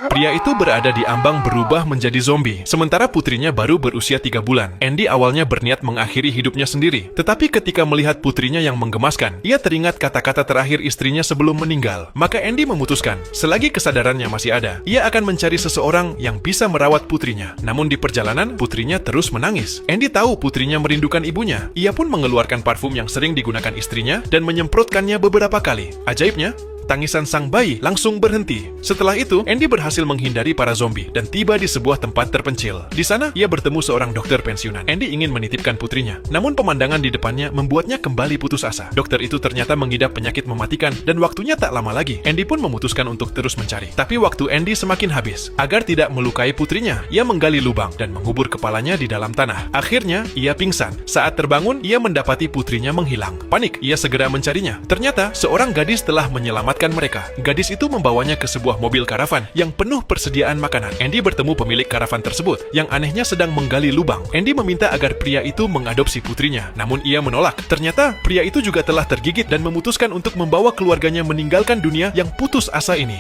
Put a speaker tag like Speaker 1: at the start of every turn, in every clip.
Speaker 1: Pria itu berada di ambang berubah menjadi zombie, sementara putrinya baru berusia 3 bulan. Andy awalnya berniat mengakhiri hidupnya sendiri, tetapi ketika melihat putrinya yang menggemaskan, ia teringat kata-kata terakhir istrinya sebelum meninggal. Maka Andy memutuskan, selagi kesadarannya masih ada, ia akan mencari seseorang yang bisa merawat putrinya. Namun di perjalanan, putrinya terus menangis. Andy tahu putrinya merindukan ibunya. Ia pun mengeluarkan parfum yang sering digunakan istrinya dan menyemprotkannya beberapa kali. Ajaibnya, tangisan sang bayi langsung berhenti. Setelah itu, Andy berhasil menghindari para zombie dan tiba di sebuah tempat terpencil. Di sana, ia bertemu seorang dokter pensiunan. Andy ingin menitipkan putrinya, namun pemandangan di depannya membuatnya kembali putus asa. Dokter itu ternyata mengidap penyakit mematikan dan waktunya tak lama lagi. Andy pun memutuskan untuk terus mencari. Tapi waktu Andy semakin habis. Agar tidak melukai putrinya, ia menggali lubang dan mengubur kepalanya di dalam tanah. Akhirnya, ia pingsan. Saat terbangun, ia mendapati putrinya menghilang. Panik, ia segera mencarinya. Ternyata, seorang gadis telah menyelamatkan mereka. Gadis itu membawanya ke sebuah mobil karavan yang penuh persediaan makanan. Andy bertemu pemilik karavan tersebut yang anehnya sedang menggali lubang. Andy meminta agar pria itu mengadopsi putrinya, namun ia menolak. Ternyata pria itu juga telah tergigit dan memutuskan untuk membawa keluarganya meninggalkan dunia yang putus asa ini.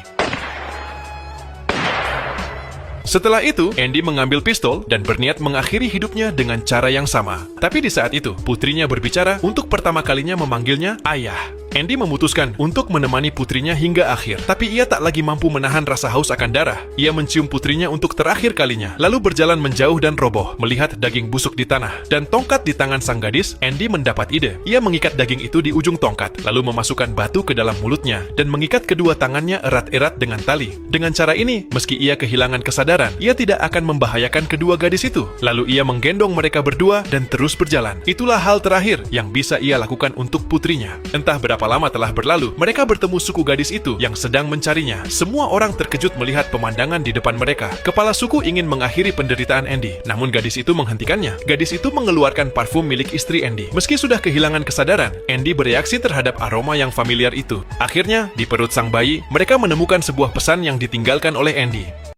Speaker 1: Setelah itu, Andy mengambil pistol dan berniat mengakhiri hidupnya dengan cara yang sama. Tapi di saat itu, putrinya berbicara untuk pertama kalinya memanggilnya ayah. Andy memutuskan untuk menemani putrinya hingga akhir. Tapi ia tak lagi mampu menahan rasa haus akan darah. Ia mencium putrinya untuk terakhir kalinya, lalu berjalan menjauh dan roboh, melihat daging busuk di tanah. Dan tongkat di tangan sang gadis, Andy mendapat ide. Ia mengikat daging itu di ujung tongkat, lalu memasukkan batu ke dalam mulutnya, dan mengikat kedua tangannya erat-erat dengan tali. Dengan cara ini, meski ia kehilangan kesadaran, ia tidak akan membahayakan kedua gadis itu. Lalu ia menggendong mereka berdua dan terus berjalan. Itulah hal terakhir yang bisa ia lakukan untuk putrinya. Entah berapa lama telah berlalu, mereka bertemu suku gadis itu yang sedang mencarinya. Semua orang terkejut melihat pemandangan di depan mereka. Kepala suku ingin mengakhiri penderitaan Andy, namun gadis itu menghentikannya. Gadis itu mengeluarkan parfum milik istri Andy. Meski sudah kehilangan kesadaran, Andy bereaksi terhadap aroma yang familiar itu. Akhirnya, di perut sang bayi, mereka menemukan sebuah pesan yang ditinggalkan oleh Andy.